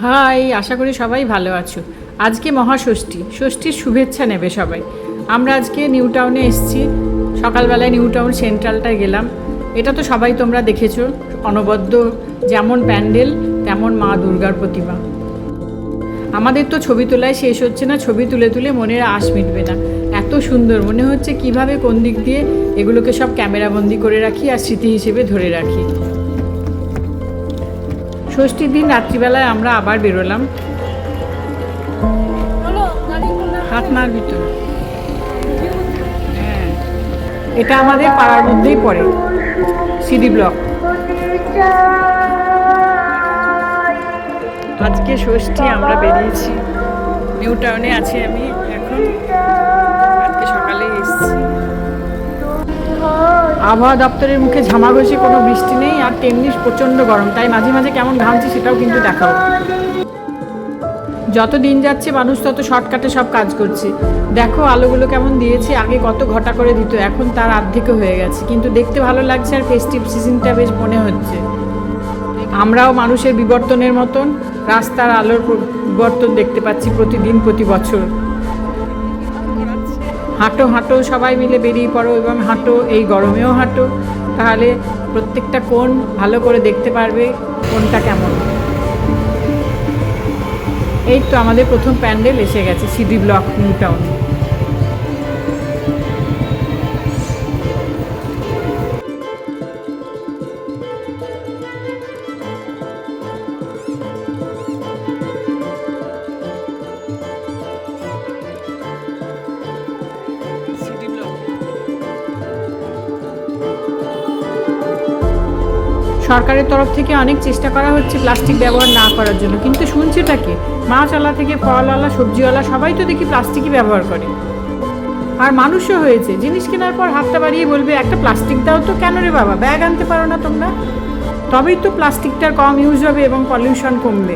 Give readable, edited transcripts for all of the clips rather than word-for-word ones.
High, আশা করি সবাই ভালো আছো। আজকে মহাষষ্ঠী, ষষ্ঠীর শুভেচ্ছা নেবে সবাই। আমরা আজকে নিউ টাউনে এসেছি। সকালবেলায় নিউ টাউন সেন্ট্রালটায় গেলাম। এটা তো সবাই তোমরা দেখেছো, অনবদ্য যেমন প্যান্ডেল তেমন মা দুর্গার প্রতিমা। আমাদের তো ছবি তোলায় শেষ হচ্ছে না, ছবি তুলে তুলে মনের আশ মিটবে না। এত সুন্দর মনে হচ্ছে কিভাবে কোন দিক দিয়ে এগুলোকে সব ক্যামেরাবন্দি করে রাখি আর স্মৃতি হিসেবে ধরে রাখি। ষষ্ঠীর দিন রাত্রিবেলায় আমরা আবার বেরোলাম। হাত মারবি তো। হ্যাঁ, এটা আমাদের পাড়ার মধ্যেই পড়ে, সিডি ব্লক। আজকে ষষ্ঠী, আমরা বেরিয়েছি। নিউ টাউনে আছি আমি এখন, আজকে সকালে এসেছি। আবহাওয়া দপ্তরের মুখে ঝামাঘষি কোনো বৃষ্টি নেই, আর তেমনি প্রচণ্ড গরম, তাই মাঝে মাঝে কেমন ঘামছি সেটাও কিন্তু দেখাও। যত দিন যাচ্ছে মানুষ তত শর্টকাটে সব কাজ করছে। দেখো আলোগুলো কেমন দিয়েছে, আগে কত ঘটা করে দিত, এখন তার অর্ধেকও হয়ে গেছে, কিন্তু দেখতে ভালো লাগছে আর ফেস্টিভ সিজনটা বেশ মনে হচ্ছে। আমরাও মানুষের বিবর্তনের মতন রাস্তার আলোর বিবর্তন দেখতে পাচ্ছি প্রতিদিন, প্রতি বছর। হাঁটো হাঁটো, সবাই মিলে বেরিয়ে পড়ো এবং হাঁটো, এই গরমেও হাঁটো, তাহলে প্রত্যেকটা কোণ ভালো করে দেখতে পারবে কোনটা কেমন। এই তো আমাদের প্রথম প্যান্ডেল এসে গেছে, সিডি ব্লক, নিউ টাউন। সরকারের তরফ থেকে অনেক চেষ্টা করা হচ্ছে প্লাস্টিক ব্যবহার না করার জন্য, কিন্তু শুনছেটাকে, মাছওয়ালা থেকে ফলওয়ালা, সবজিওয়ালা সবাই তো দেখি প্লাস্টিকই ব্যবহার করে। আর মানুষও হয়েছে, জিনিস কেনার পর হাতটা বাড়িয়ে বলবে একটা প্লাস্টিক দাও তো। কেন রে বাবা, ব্যাগ আনতে পারো না তোমরা? তবেই তো প্লাস্টিকটার কম ইউজ হবে এবং পলিউশন কমবে।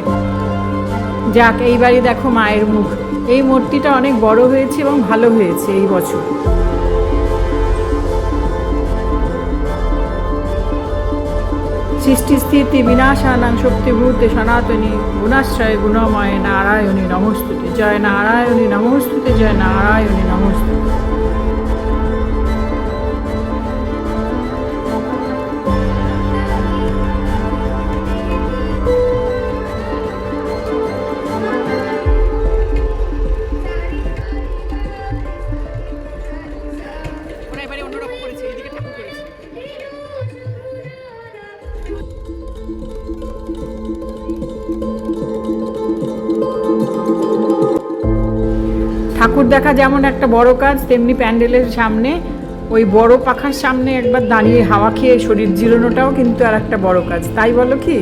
যাক, এইবারই দেখো মায়ের মুখ। এই মূর্তিটা অনেক বড় হয়েছে এবং ভালো হয়েছে এই বছর। সৃষ্টি স্থিতি বিনাশানাং শক্তিভূতে সনাতনী গুণাশ্রয় গুণময় নারায়ণী নমস্তুতে। জয় নারায়ণী নমস্তুতে, জয় নারায়ণী নমস্তুতে। ঠাকুর দেখা যেমন একটা বড় কাজ, তেমনি প্যান্ডেলের সামনে ওই বড় পাখার সামনে একবার দাঁড়িয়ে হাওয়া খেয়ে শরীর জিরানোটাও কিন্তু আর একটা বড় কাজ, তাই বলো কি?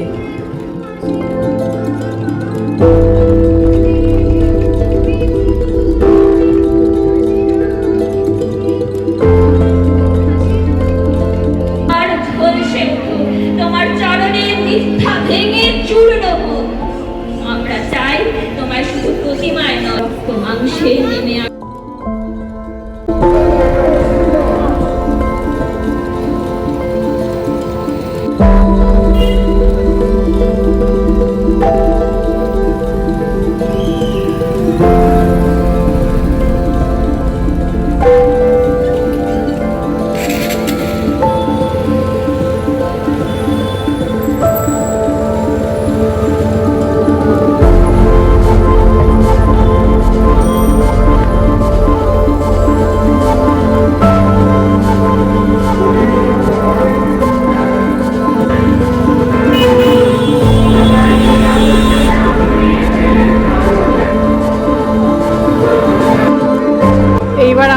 তোমার চরণে মিথ্যা ভেঙে চূর্ণ হোক। আমরা চাই তোমার শুধু প্রতিমায় নয়, রক্ত মাংসে নেমে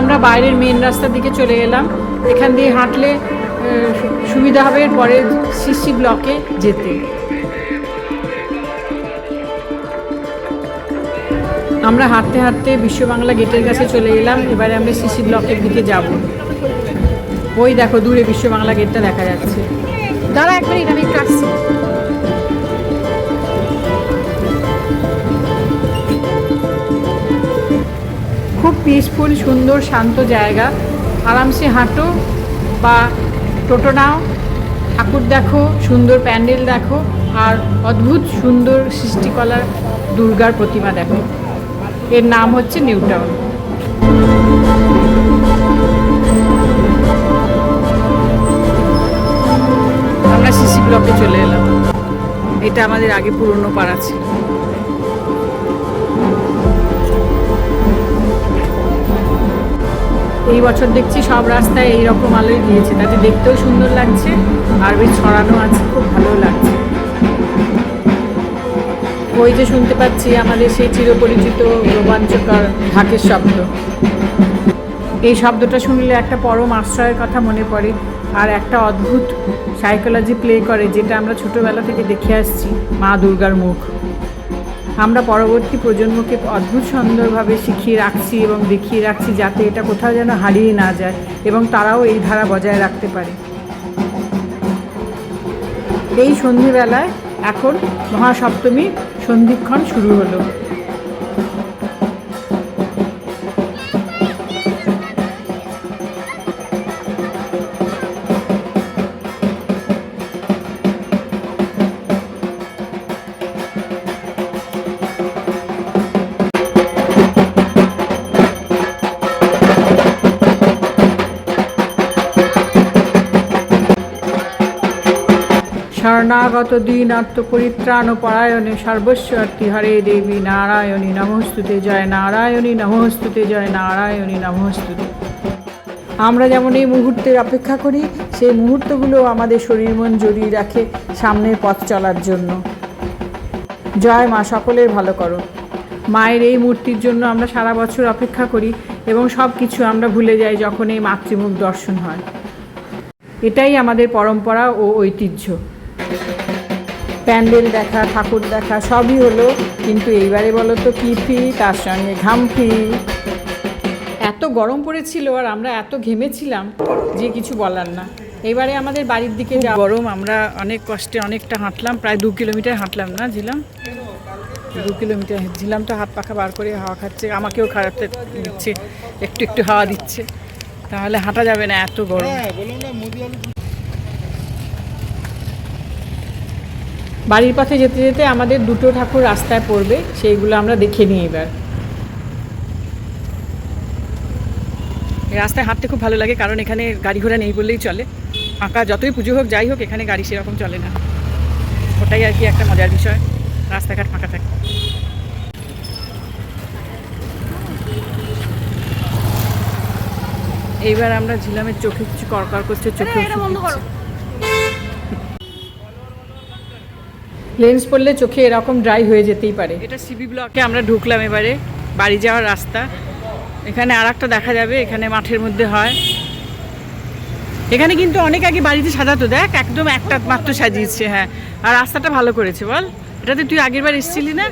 আমরা বাইরের মেন রাস্তার দিকে চলে এলাম। এখান দিয়ে হাঁটলে সুবিধা হবে পরে সিসি ব্লকে যেতে। আমরা হাঁটতে হাঁটতে বিশ্ব বাংলা গেটের কাছে চলে এলাম। এবারে আমরা সিসি ব্লকের দিকে যাব। ওই দেখো দূরে বিশ্ব বাংলা গেটটা দেখা যাচ্ছে। দাঁড়া একবার, আমি একটু আসছি। খুব পিসফুল, সুন্দর শান্ত জায়গা। আরামসে হাঁটো বা টোটো নাও, ঠাকুর দেখো, সুন্দর প্যান্ডেল দেখো, আর অদ্ভুত সুন্দর সৃষ্টিকলার দুর্গার প্রতিমা দেখো। এর নাম হচ্ছে নিউ টাউন। আমরা সিসি ব্লকে চলে এলাম। এটা আমাদের আগে পুরনো পাড়া ছিল। এই বছর দেখছি সব রাস্তায় এইরকম আলোই দিয়েছে, তাতে দেখতেও সুন্দর লাগছে আর বেশ ছড়ানো আছে, খুব ভালো লাগছে। ওই যে শুনতে পাচ্ছি আমাদের সেই চিরপরিচিত রোমাঞ্চকর ঢাকের শব্দ। এই শব্দটা শুনলে একটা পরম আশ্রয়ের কথা মনে পড়ে, আর একটা অদ্ভুত সাইকোলজি প্লে করে, যেটা আমরা ছোটোবেলা থেকে দেখে আসছি, মা দুর্গার মুখ। আমরা পরবর্তী প্রজন্মকে অদ্ভুত সুন্দরভাবে শিখিয়ে রাখছি এবং দেখিয়ে রাখছি, যাতে এটা কোথাও যেন হারিয়ে না যায় এবং তারাও এই ধারা বজায় রাখতে পারে। এই সন্ধিবেলায় এখন মহাসপ্তমী সন্ধিক্ষণ শুরু হলো। শরণাগত দীনার্ত পরিত্রাণ পরায়ণে সর্বস্বার্থী হরে দেবী নারায়ণী নমস্তুতে, জয় নারায়ণী নমস্তুতে, জয় নারায়ণী নমস্তুতে। আমরা যেমন এই মুহূর্তের অপেক্ষা করি, সেই মুহূর্তগুলো আমাদের শরীর মন জড়িয়ে রাখে সামনের পথ চলার জন্য। জয় মা, সকলের ভালো করো। মায়ের এই মূর্তির জন্য আমরা সারা বছর অপেক্ষা করি এবং সব কিছু আমরা ভুলে যাই যখন এই মাতৃমুখ দর্শন হয়। এটাই আমাদের পরম্পরা ও ঐতিহ্য। প্যান্ডেল দেখা, ঠাকুর দেখা সবই হলো, কিন্তু এইবারে বলো তো কি ফ্রি, তার সঙ্গে ঘাম ফ্রি। এত গরম পড়েছিল আর আমরা এত ঘেমেছিলাম যে কিছু বলার না। এবারে আমাদের বাড়ির দিকে যা গরম, আমরা অনেক কষ্টে অনেকটা হাঁটলাম, প্রায় 2 কিলোমিটার হাঁটলাম না ঝিলাম, 2 কিলোমিটার ঝিলাম তো হাত পাখা বার করে হাওয়া খাচ্ছে, আমাকেও খারাপ দিচ্ছে, একটু একটু হাওয়া দিচ্ছে, তাহলে হাঁটা যাবে না, এত গরম। বাড়ির পথে যেতে যেতে আমাদের 2টো ঠাকুর রাস্তায় পড়বে, সেইগুলো আমরা দেখে নিই এবার। এই রাস্তায় হাঁটতে খুব ভালো লাগে, কারণ এখানে গাড়ি ঘোড়া নেই বললেই চলে। ফাঁকা যতই পুজো হোক যাই হোক, এখানে গাড়ি সেরকম চলে না, ওটাই আর কি একটা মজার বিষয়, রাস্তাঘাট ফাঁকা থাকে। এইবার আমরা ঝিলামের চোখে কিছু করকর করছে, চোখে লেন্স পড়লে চোখে এরকম ড্রাই হয়ে যেতেই পারে। এটা সিবি ব্লকে আমরা ঢুকলাম এবারে, বাড়ি যাওয়ার রাস্তা। এখানে আর একটা দেখা যাবে, এখানে মাঠের মধ্যে হয়। এখানে কিন্তু অনেক আগে বাড়িতে সাজাতো, দেখ একদম একটা মাত্র সাজিয়েছে। হ্যাঁ, আর রাস্তাটা ভালো করেছে বল। এটাতে তুই আগের বার এসেছিলি না?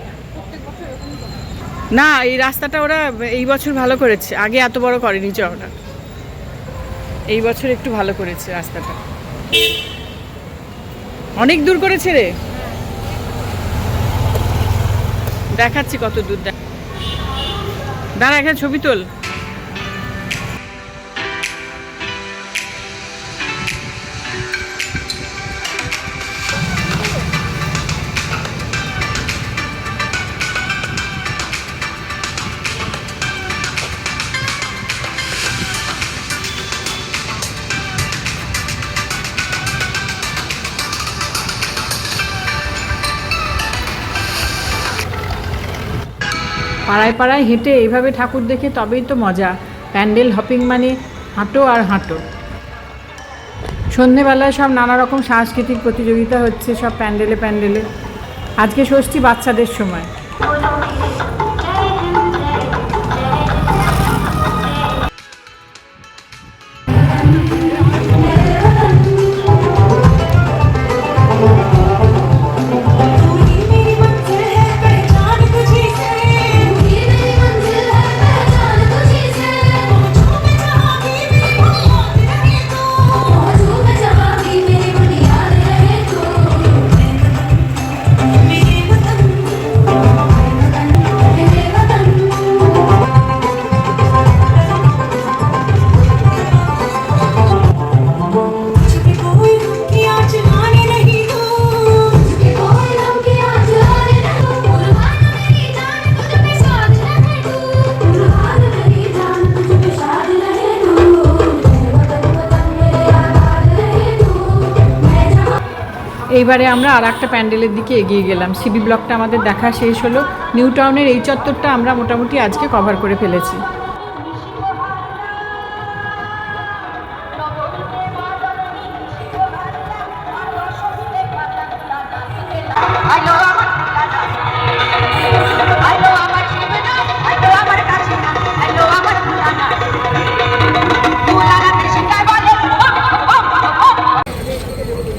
না, এই রাস্তাটা ওরা এই বছর ভালো করেছে, আগে এত বড় করেনি চওড়া, এই বছর একটু ভালো করেছে রাস্তাটা। অনেক দূর করেছে রে, দেখাচ্ছি কত দূর। দাঁড়া, এখানে ছবি তোল। পাড়ায় পাড়ায় হেঁটে এইভাবে ঠাকুর দেখে তবেই তো মজা। প্যান্ডেল হপিং মানে হাঁটো আর হাঁটো। সন্ধেবেলায় সব নানা রকম সাংস্কৃতিক প্রতিযোগিতা হচ্ছে, সব প্যান্ডেলে প্যান্ডেলে। আজকে ষষ্ঠী, বাচ্চাদের সময়। এইবারে আমরা আর একটা প্যান্ডেলের দিকে এগিয়ে গেলাম। সিবি ব্লকটা আমাদের দেখা শেষ হলো। নিউ টাউনের এই চত্বরটা আমরা মোটামুটি আজকে কভার করে ফেলেছি।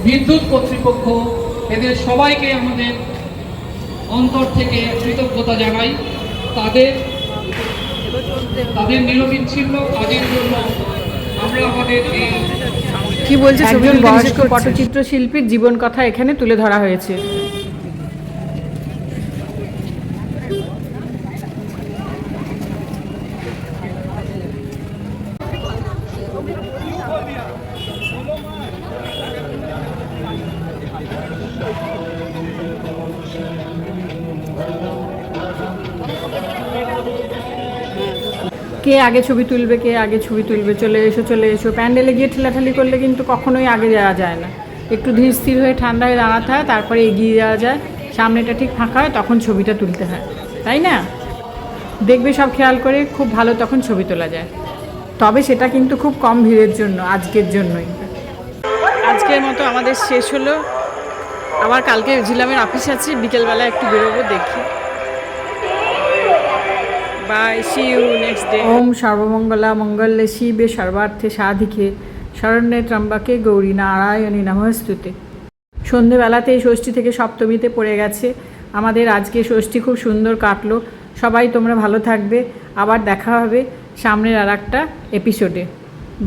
বিদ্যুৎ কর্তৃপক্ষ, এদের সবাইকে আমাদের অন্তর থেকে কৃতজ্ঞতা জানাই। তাদের নিরবিচ্ছিন্ন কাজের জন্য আমরা আমাদের এই কি বলছে, একজন বয়স্ক পটচিত্র শিল্পীর জীবন কথা এখানে তুলে ধরা হয়েছে। কে আগে ছবি তুলবে, কে আগে ছবি তুলবে, চলে এসো চলে এসো। প্যান্ডেলে গিয়ে ঠেলাঠালি করলে কিন্তু কখনোই আগে যাওয়া যায় না। একটু ধীর স্থির হয়ে ঠান্ডা হয়ে দাঁড়াতে হয়, তারপরে এগিয়ে যাওয়া যায়। সামনেটা ঠিক ফাঁকা হয়, তখন ছবিটা তুলতে হয়, তাই না? দেখবে সব খেয়াল করে, খুব ভালো তখন ছবি তোলা যায়। তবে সেটা কিন্তু খুব কম ভিড়ের জন্য, আজকের জন্যই। আজকের মতো আমাদের শেষ হলো। আবার কালকে ঝিলামের অফিস আছে, বিকেলবেলা একটু বেরোবো, দেখি। Bye, see you next day. ওম সর্বমঙ্গলা মঙ্গলে শিবে সর্বার্থে সাধিকে শরণ্যে ত্রম্বকে গৌরী নারায়ণী নমস্তুতে। সন্ধেবেলাতেই ষষ্ঠী থেকে সপ্তমীতে পড়ে গেছে আমাদের। আজকে ষষ্ঠী খুব সুন্দর কাটলো। সবাই তোমরা ভালো থাকবে। আবার দেখা হবে সামনের আর একটা এপিসোডে।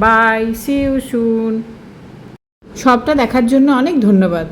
Bye, see you soon. সবটা দেখার জন্য অনেক ধন্যবাদ।